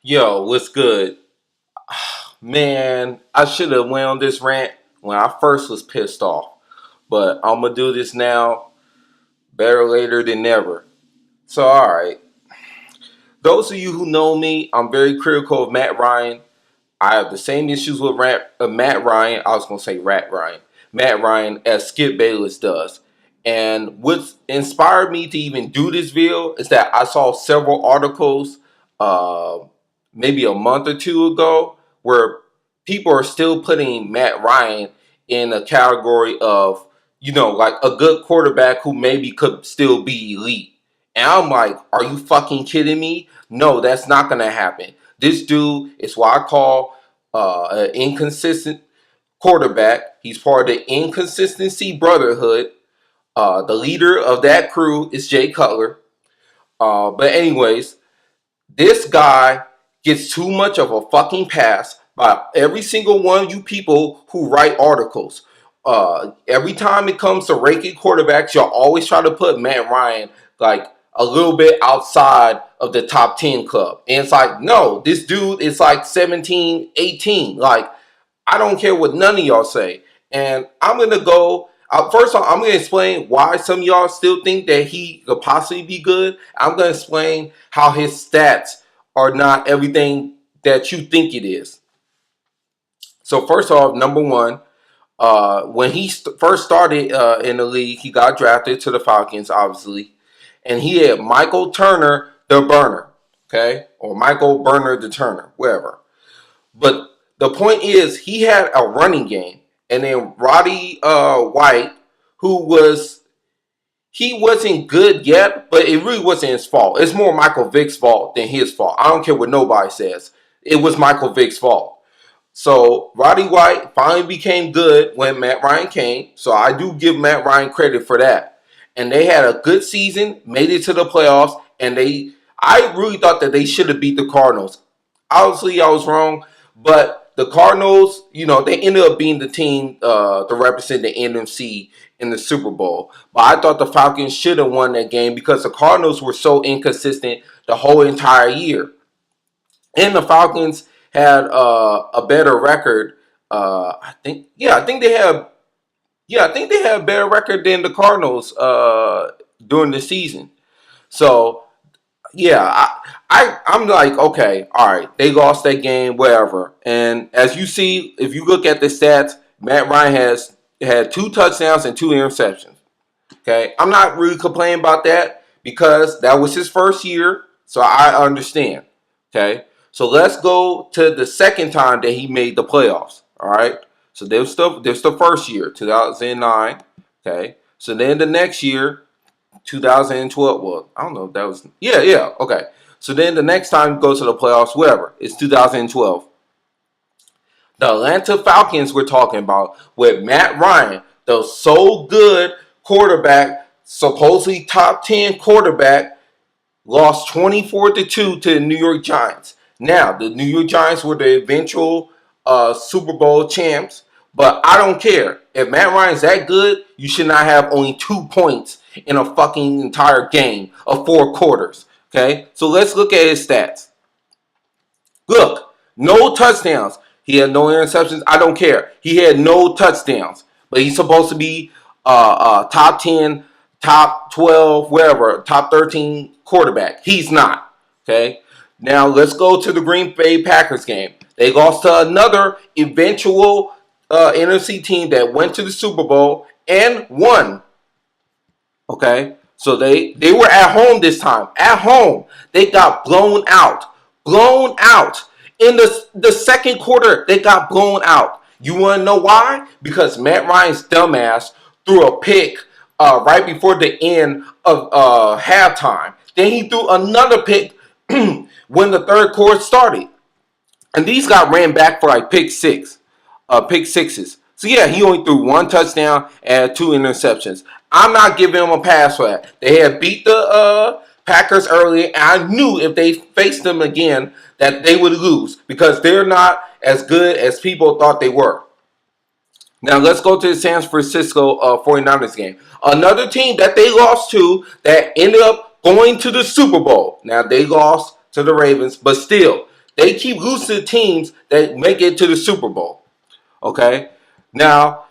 Yo, what's good? Man, I should have went on this rant when I first was pissed off. But I'm gonna do this now. Better later than never. So alright. Those of you who know me, I'm very critical of Matt Ryan. I have the same issues with Matt Ryan. I was gonna say Rat Ryan. Matt Ryan as Skip Bayless does. And what inspired me to even do this video is that I saw several articles, uh, maybe a month or two ago, where people are still putting Matt Ryan in a category of, like a good quarterback who maybe could still be elite. And I'm like, are you fucking kidding me? No, that's not gonna happen. This dude is what I call an inconsistent quarterback. He's part of the inconsistency brotherhood. The leader of that crew is Jay Cutler. But anyways, this guy gets too much of a fucking pass by every single one of you people who write articles. Every time it comes to ranking quarterbacks, you'll always try to put Matt Ryan like a little bit outside of the top 10 club. And it's like, no, this dude is like 17, 18. Like, I don't care what none of y'all say. And I'm going to go. First of all, I'm going to explain why some of y'all still think that he could possibly be good. I'm going to explain how his stats are not everything that you think it is. So first off, number one, when he first started in the league, he got drafted to the Falcons, obviously. And he had Michael Turner, the burner, okay? Or Michael Burner, the Turner, whatever. But the point is, he had a running game. And then Roddy White, he wasn't good yet, but it really wasn't his fault. It's more Michael Vick's fault than his fault. I don't care what nobody says. It was Michael Vick's fault. So Roddy White finally became good when Matt Ryan came. So I do give Matt Ryan credit for that. And they had a good season, made it to the playoffs, and I really thought that they should have beat the Cardinals. Obviously, I was wrong, but the Cardinals, they ended up being the team to represent the NFC in the Super Bowl. But I thought the Falcons should have won that game because the Cardinals were so inconsistent the whole entire year. And the Falcons had a better record. I think they have. Yeah, I think they have a better record than the Cardinals during the season. So yeah, I'm like, okay, all right, they lost that game, whatever. And as you see, if you look at the stats, Matt Ryan has had 2 touchdowns and 2 interceptions. Okay, I'm not really complaining about that because that was his first year, so I understand. Okay, so let's go to the second time that he made the playoffs. All right, so there's the first year, 2009. Okay, so then the next year, 2012. Well, I don't know if that was. Yeah. Okay. So then the next time goes to the playoffs, whatever. It's 2012. The Atlanta Falcons we're talking about with Matt Ryan, the so good quarterback, supposedly top 10 quarterback, lost 24-2 to the New York Giants. Now, the New York Giants were the eventual Super Bowl champs, but I don't care. If Matt Ryan's that good, you should not have only 2 points in a fucking entire game of 4 quarters. Okay? So let's look at his stats. Look, no touchdowns. He had no interceptions. I don't care. He had no touchdowns. But he's supposed to be top 10, top 12, wherever, top 13 quarterback. He's not. Okay? Now let's go to the Green Bay Packers game. They lost to another eventual NFC team that went to the Super Bowl and won. Okay? So they were at home this time. At home. They got blown out. Blown out. In the second quarter, they got blown out. You want to know why? Because Matt Ryan's dumbass threw a pick right before the end of halftime. Then he threw another pick when the third quarter started. And these got ran back for like pick sixes. So yeah, he only threw 1 touchdown and 2 interceptions. I'm not giving him a pass for that. They had beat the Packers earlier, and I knew if they faced them again that they would lose because they're not as good as people thought they were. Now let's go to the San Francisco 49ers game. Another team that they lost to that ended up going to the Super Bowl. Now they lost to the Ravens, but still, They keep losing to teams that make it to the Super Bowl. Okay? Now,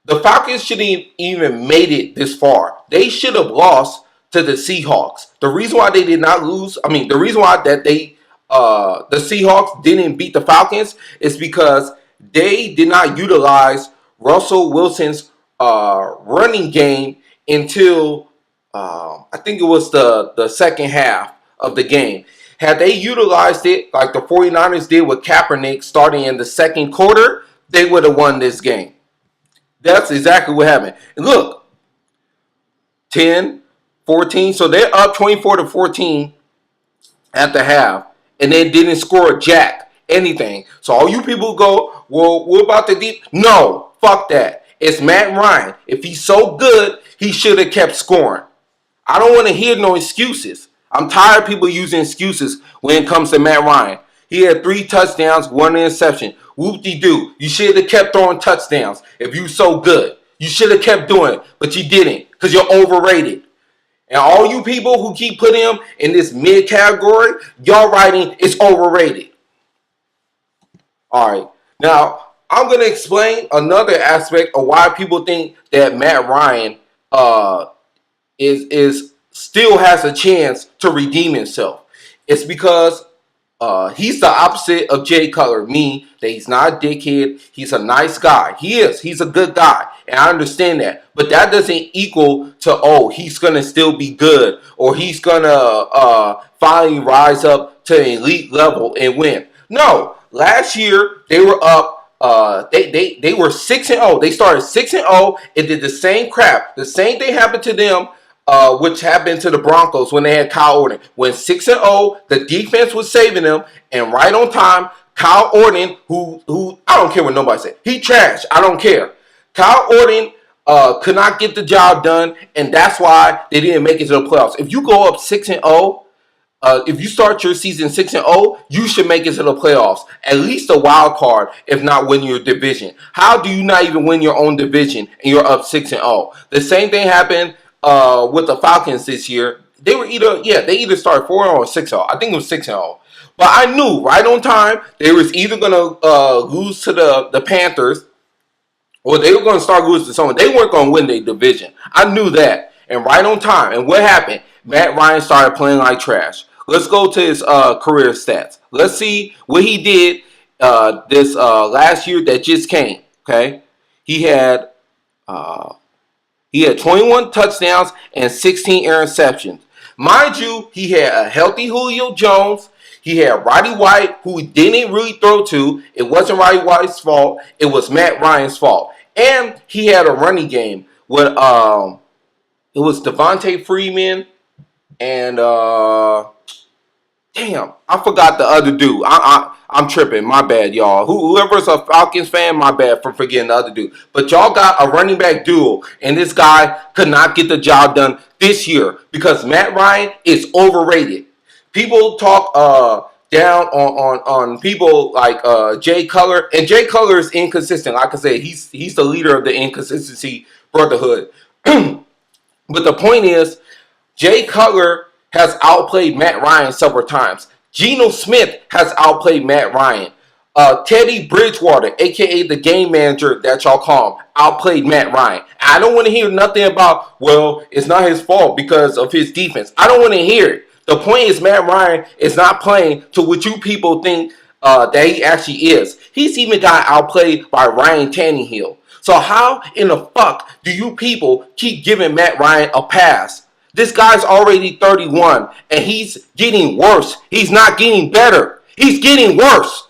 the Falcons shouldn't even made it this far. They should have lost to the Seahawks. The reason why they did not lose, the reason why that the Seahawks didn't beat the Falcons is because they did not utilize Russell Wilson's running game until I think it was the second half of the game. Had they utilized it like the 49ers did with Kaepernick starting in the second quarter, they would have won this game. That's exactly what happened. And look, 10, 14. So they're up 24-14 at the half. And they didn't score jack, anything. So all you people go, well, what about the deep? No, fuck that. It's Matt Ryan. If he's so good, he should have kept scoring. I don't want to hear no excuses. I'm tired of people using excuses when it comes to Matt Ryan. He had 3 touchdowns, 1 interception. Whoop-de-doo. You should have kept throwing touchdowns if you so good. You should have kept doing it, but you didn't because you're overrated. And all you people who keep putting him in this mid category, y'all writing is overrated. All right. Now, I'm going to explain another aspect of why people think that Matt Ryan is still has a chance to redeem himself. It's because he's the opposite of Jay Cutler, meaning that he's not a dickhead. He's a nice guy. He is. He's a good guy. And I understand that. But that doesn't equal to, he's going to still be good. Or he's going to finally rise up to an elite level and win. No. Last year, they were up. They were 6-0. They started 6-0 and did the same crap. The same thing happened to them. Which happened to the Broncos when they had Kyle Orton. When 6-0, the defense was saving them, and right on time, Kyle Orton, who I don't care what nobody said, he trash. I don't care. Kyle Orton could not get the job done, and that's why they didn't make it to the playoffs. If you go up 6-0, if you start your season 6-0, you should make it to the playoffs. At least a wild card, if not win your division. How do you not even win your own division and you're up 6-0? The same thing happened with the Falcons this year. They were either started 4-0 or 6-0. I think it was 6-0. But I knew right on time they was either gonna lose to the Panthers or they were gonna start losing to someone. They weren't gonna win their division. I knew that. And right on time. And what happened? Matt Ryan started playing like trash. Let's go to his career stats. Let's see what he did this last year that just came. Okay, he had 21 touchdowns and 16 interceptions. Mind you, he had a healthy Julio Jones. He had Roddy White, who he didn't really throw to. It wasn't Roddy White's fault. It was Matt Ryan's fault. And he had a running game with it was Devontae Freeman and damn, I forgot the other dude. I'm tripping. My bad, y'all. Whoever's a Falcons fan, my bad for forgetting the other dude. But y'all got a running back duo, and this guy could not get the job done this year because Matt Ryan is overrated. People talk down on people like Jay Cutler, and Jay Cutler is inconsistent. Like I said, he's the leader of the inconsistency brotherhood. But the point is, Jay Cutler has outplayed Matt Ryan several times. Geno Smith has outplayed Matt Ryan. Teddy Bridgewater, a.k.a. the game manager that y'all call him, outplayed Matt Ryan. I don't want to hear nothing about, well, it's not his fault because of his defense. I don't want to hear it. The point is Matt Ryan is not playing to what you people think that he actually is. He's even got outplayed by Ryan Tannehill. So how in the fuck do you people keep giving Matt Ryan a pass? This guy's already 31, and he's getting worse. He's not getting better. He's getting worse.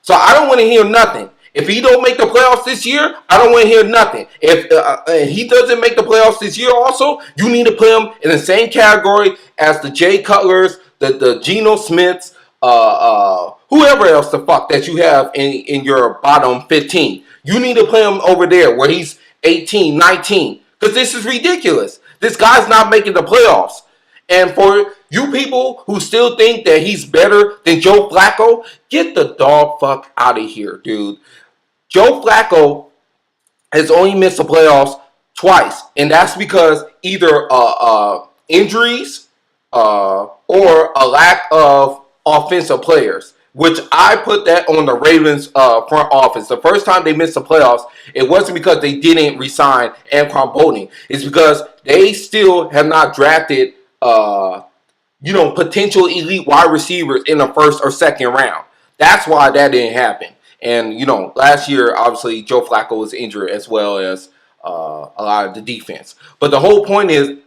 So I don't want to hear nothing. If he don't make the playoffs this year, I don't want to hear nothing. If he doesn't make the playoffs this year also, you need to put him in the same category as the Jay Cutlers, the Geno Smiths, whoever else the fuck that you have in your bottom 15. You need to put him over there where he's 18, 19. Because this is ridiculous. This guy's not making the playoffs. And for you people who still think that he's better than Joe Flacco, get the dog fuck out of here, dude. Joe Flacco has only missed the playoffs twice. And that's because either injuries or a lack of offensive players. which I put that on the Ravens front office. The first time they missed the playoffs, it wasn't because they didn't resign Anquan Boldin. It's because they still have not drafted potential elite wide receivers in the first or second round. That's why that didn't happen. And, last year, obviously, Joe Flacco was injured as well as a lot of the defense. But the whole point is,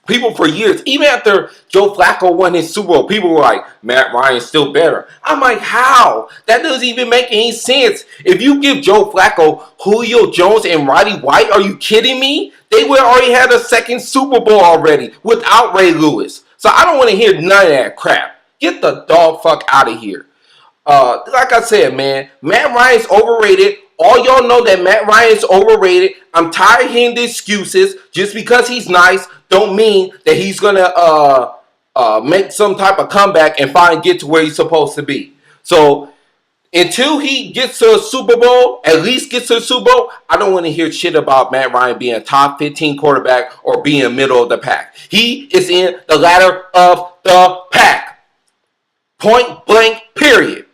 people for years, even after Joe Flacco won his Super Bowl, people were like, Matt Ryan's still better. I'm like, how? That doesn't even make any sense. If you give Joe Flacco, Julio Jones, and Roddy White, are you kidding me? They would already had a second Super Bowl already without Ray Lewis. So I don't want to hear none of that crap. Get the dog fuck out of here. Like I said, man, Matt Ryan's overrated. All y'all know that Matt Ryan's overrated. I'm tired of hearing the excuses. Just because he's nice don't mean that he's gonna make some type of comeback and finally get to where he's supposed to be. So until he gets to a Super Bowl, at least gets to a Super Bowl, I don't want to hear shit about Matt Ryan being a top 15 quarterback or being middle of the pack. He is in the ladder of the pack. Point blank, period.